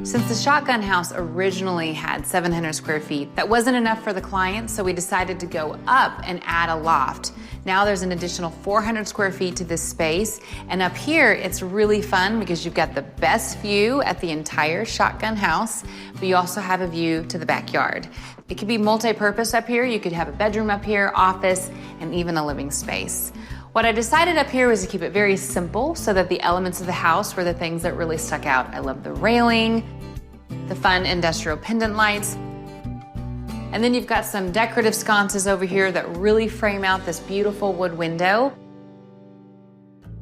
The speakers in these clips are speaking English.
Since the shotgun house originally had 700 square feet, that wasn't enough for the client, so we decided to go up and add a loft. Now there's an additional 400 square feet to this space, and up here it's really fun because you've got the best view at the entire shotgun house, but you also have a view to the backyard. It could be multi-purpose up here. You could have a bedroom up here, office, and even a living space. What I decided up here was to keep it very simple so that the elements of the house were the things that really stuck out. I love the railing, the fun industrial pendant lights, and then you've got some decorative sconces over here that really frame out this beautiful wood window.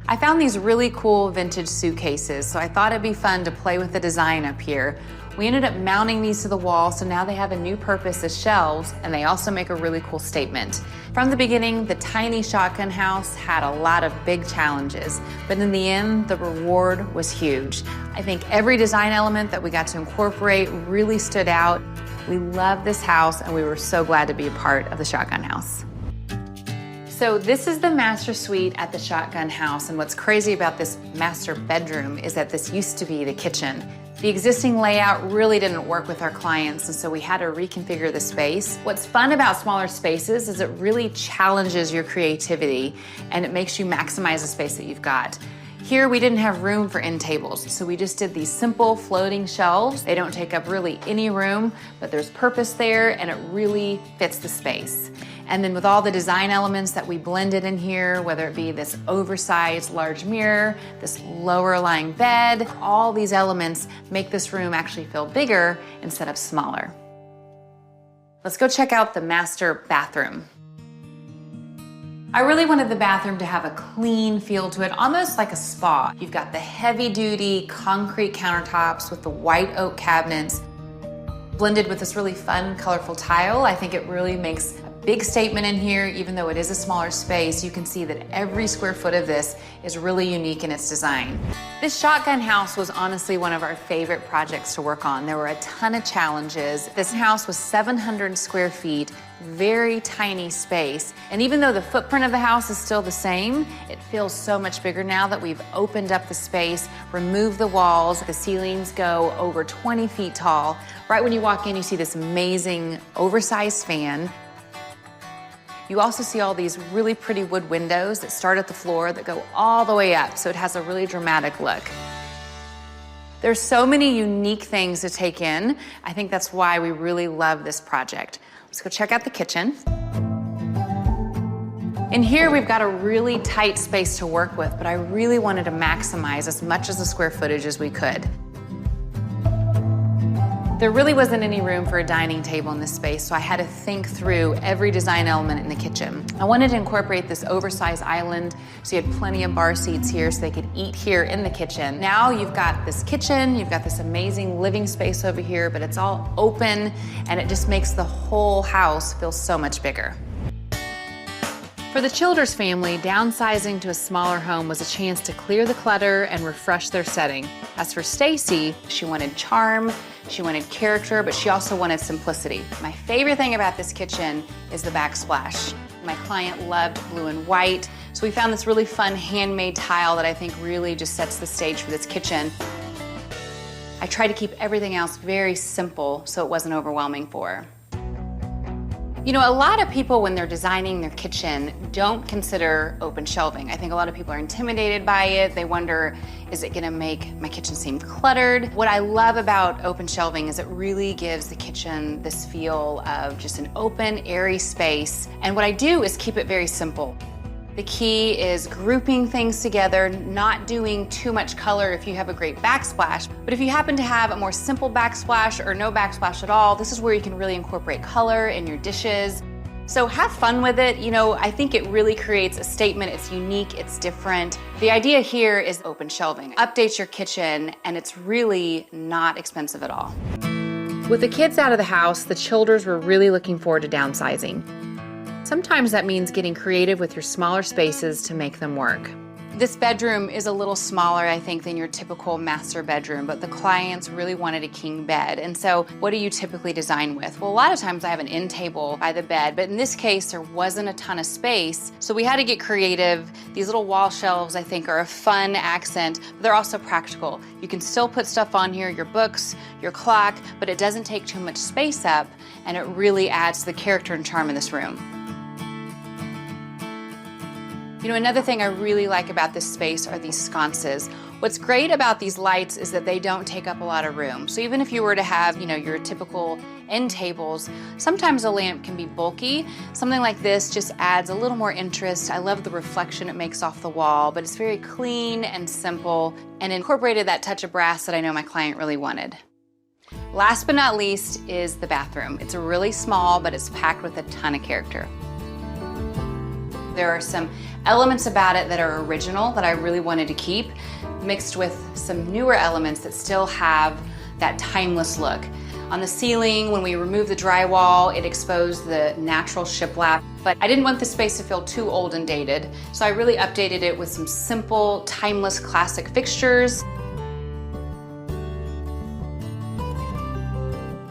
I found these really cool vintage suitcases, so I thought it'd be fun to play with the design up here. We ended up mounting these to the wall, so now they have a new purpose as shelves, and they also make a really cool statement. From the beginning, the tiny shotgun house had a lot of big challenges, but in the end, the reward was huge. I think every design element that we got to incorporate really stood out. We love this house, and we were so glad to be a part of the shotgun house. So this is the master suite at the shotgun house, and what's crazy about this master bedroom is that this used to be the kitchen. The existing layout really didn't work with our clients, and so we had to reconfigure the space. What's fun about smaller spaces is it really challenges your creativity, and it makes you maximize the space that you've got. Here we didn't have room for end tables, so we just did these simple floating shelves. They don't take up really any room, but there's purpose there, and it really fits the space. And then with all the design elements that we blended in here, whether it be this oversized large mirror, this lower lying bed, all these elements make this room actually feel bigger instead of smaller. Let's go check out the master bathroom. I really wanted the bathroom to have a clean feel to it, almost like a spa. You've got the heavy-duty concrete countertops with the white oak cabinets, blended with this really fun, colorful tile. I think it really makes big statement in here. Even though it is a smaller space, you can see that every square foot of this is really unique in its design. This shotgun house was honestly one of our favorite projects to work on. There were a ton of challenges. This house was 700 square feet, very tiny space. And even though the footprint of the house is still the same, it feels so much bigger now that we've opened up the space, removed the walls. The ceilings go over 20 feet tall. Right when you walk in, you see this amazing oversized fan. You also see all these really pretty wood windows that start at the floor that go all the way up, so it has a really dramatic look. There's so many unique things to take in. I think that's why we really love this project. Let's go check out the kitchen. In here, we've got a really tight space to work with, but I really wanted to maximize as much of the square footage as we could. There really wasn't any room for a dining table in this space, so I had to think through every design element in the kitchen. I wanted to incorporate this oversized island, so you had plenty of bar seats here so they could eat here in the kitchen. Now you've got this kitchen, you've got this amazing living space over here, but it's all open, and it just makes the whole house feel so much bigger. For the Childers family, downsizing to a smaller home was a chance to clear the clutter and refresh their setting. As for Stacy, she wanted charm, she wanted character, but she also wanted simplicity. My favorite thing about this kitchen is the backsplash. My client loved blue and white, so we found this really fun handmade tile that I think really just sets the stage for this kitchen. I tried to keep everything else very simple so it wasn't overwhelming for her. You know, a lot of people, when they're designing their kitchen, don't consider open shelving. I think a lot of people are intimidated by it. They wonder, is it gonna make my kitchen seem cluttered? What I love about open shelving is it really gives the kitchen this feel of just an open, airy space. And what I do is keep it very simple. The key is grouping things together, not doing too much color if you have a great backsplash. But if you happen to have a more simple backsplash or no backsplash at all, this is where you can really incorporate color in your dishes. So have fun with it. You know, I think it really creates a statement. It's unique, it's different. The idea here is open shelving. Updates your kitchen, and it's really not expensive at all. With the kids out of the house, the Childers were really looking forward to downsizing. Sometimes that means getting creative with your smaller spaces to make them work. This bedroom is a little smaller, I think, than your typical master bedroom, but the clients really wanted a king bed. And so what do you typically design with? Well, a lot of times I have an end table by the bed, but in this case, there wasn't a ton of space. So we had to get creative. These little wall shelves, I think, are a fun accent, but they're also practical. You can still put stuff on here, your books, your clock, but it doesn't take too much space up, and it really adds to the character and charm in this room. You know, another thing I really like about this space are these sconces. What's great about these lights is that they don't take up a lot of room. So even if you were to have, your typical end tables, sometimes a lamp can be bulky. Something like this just adds a little more interest. I love the reflection it makes off the wall, but it's very clean and simple and incorporated that touch of brass that I know my client really wanted. Last but not least is the bathroom. It's really small, but it's packed with a ton of character. There are some elements about it that are original that I really wanted to keep, mixed with some newer elements that still have that timeless look. On the ceiling, when we removed the drywall, it exposed the natural shiplap, but I didn't want the space to feel too old and dated, so I really updated it with some simple, timeless, classic fixtures.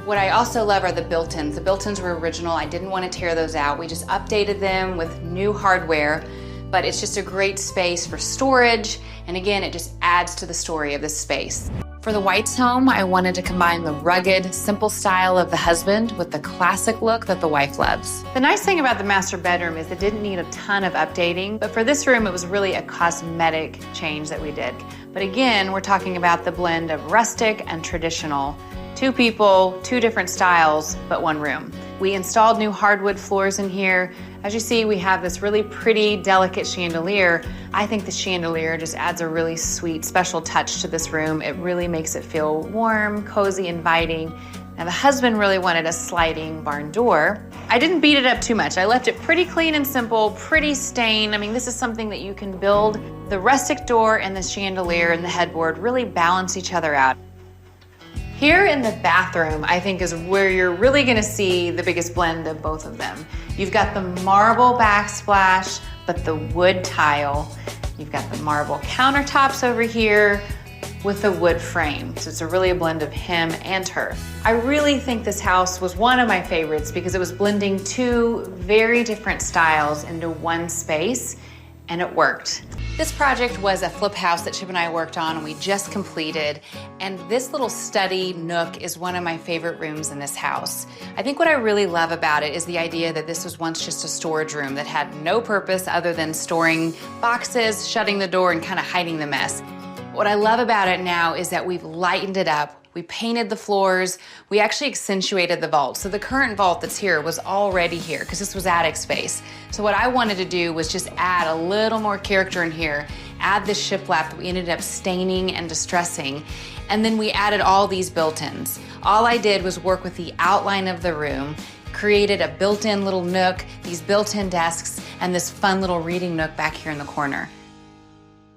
What I also love are the built-ins. The built-ins were original. I didn't want to tear those out. We just updated them with new hardware, but it's just a great space for storage. And again, it just adds to the story of this space. For the Whites home, I wanted to combine the rugged, simple style of the husband with the classic look that the wife loves. The nice thing about the master bedroom is it didn't need a ton of updating, but for this room, it was really a cosmetic change that we did. But again, we're talking about the blend of rustic and traditional. 2 people, 2 different styles, but 1 room. We installed new hardwood floors in here. As you see, we have this really pretty, delicate chandelier. I think the chandelier just adds a really sweet, special touch to this room. It really makes it feel warm, cozy, inviting. Now the husband really wanted a sliding barn door. I didn't beat it up too much. I left it pretty clean and simple, pretty stained. I mean, this is something that you can build. The rustic door and the chandelier and the headboard really balance each other out. Here in the bathroom, I think, is where you're really gonna see the biggest blend of both of them. You've got the marble backsplash, but the wood tile. You've got the marble countertops over here with the wood frame. So it's really a blend of him and her. I really think this house was one of my favorites because it was blending 2 very different styles into one space, and it worked. This project was a flip house that Chip and I worked on and we just completed. And this little study nook is one of my favorite rooms in this house. I think what I really love about it is the idea that this was once just a storage room that had no purpose other than storing boxes, shutting the door, and kind of hiding the mess. What I love about it now is that we've lightened it up. We painted the floors. We actually accentuated the vault. So the current vault that's here was already here because this was attic space. So what I wanted to do was just add a little more character in here, add this shiplap that we ended up staining and distressing, and then we added all these built-ins. All I did was work with the outline of the room, created a built-in little nook, these built-in desks, and this fun little reading nook back here in the corner.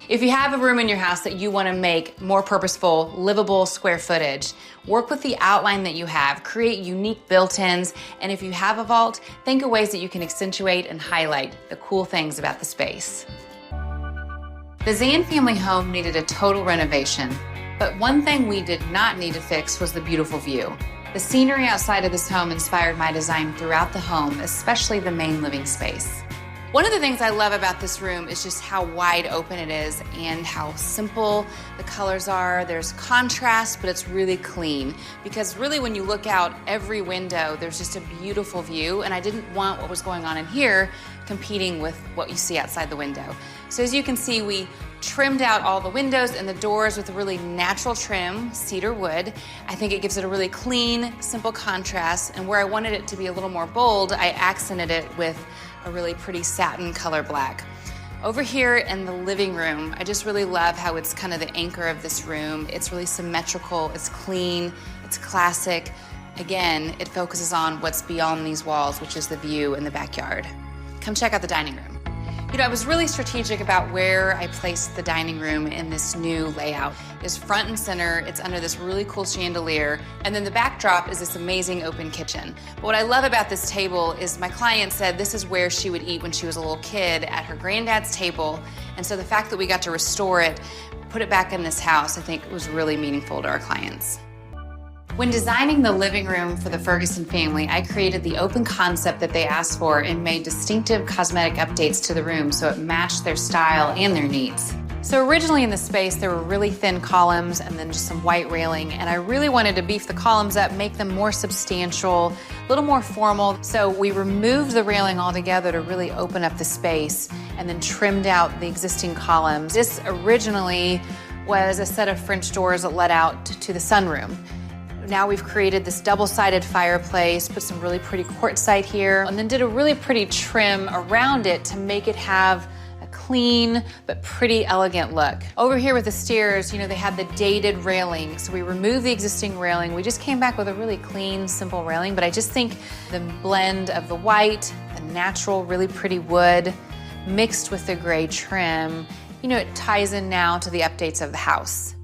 If you have a room in your house that you want to make more purposeful, livable square footage, work with the outline that you have, create unique built-ins, and if you have a vault, think of ways that you can accentuate and highlight the cool things about the space. The Zan family home needed a total renovation, but one thing we did not need to fix was the beautiful view. The scenery outside of this home inspired my design throughout the home, especially the main living space. One of the things I love about this room is just how wide open it is and how simple the colors are. There's contrast, but it's really clean because really when you look out every window, there's just a beautiful view, and I didn't want what was going on in here competing with what you see outside the window. So as you can see, we trimmed out all the windows and the doors with a really natural trim, cedar wood. I think it gives it a really clean, simple contrast, and where I wanted it to be a little more bold, I accented it with a really pretty satin color black. Over here in the living room, I just really love how it's kind of the anchor of this room. It's really symmetrical, it's clean, it's classic. Again, it focuses on what's beyond these walls, which is the view in the backyard. Come check out the dining room. You know, I was really strategic about where I placed the dining room in this new layout. It's front and center, it's under this really cool chandelier, and then the backdrop is this amazing open kitchen. But what I love about this table is my client said this is where she would eat when she was a little kid at her granddad's table, And so the fact that we got to restore it, put it back in this house, I think was really meaningful to our clients. When designing the living room for the Ferguson family, I created the open concept that they asked for and made distinctive cosmetic updates to the room so it matched their style and their needs. So originally in the space, there were really thin columns and then just some white railing, and I really wanted to beef the columns up, make them more substantial, a little more formal. So we removed the railing altogether to really open up the space and then trimmed out the existing columns. This originally was a set of French doors that led out to the sunroom. Now we've created this double-sided fireplace, put some really pretty quartzite here, and then did a really pretty trim around it to make it have a clean but pretty elegant look. Over here with the stairs, they had the dated railing, so we removed the existing railing. We just came back with a really clean, simple railing, but I just think the blend of the white, the natural, really pretty wood, mixed with the gray trim, it ties in now to the updates of the house.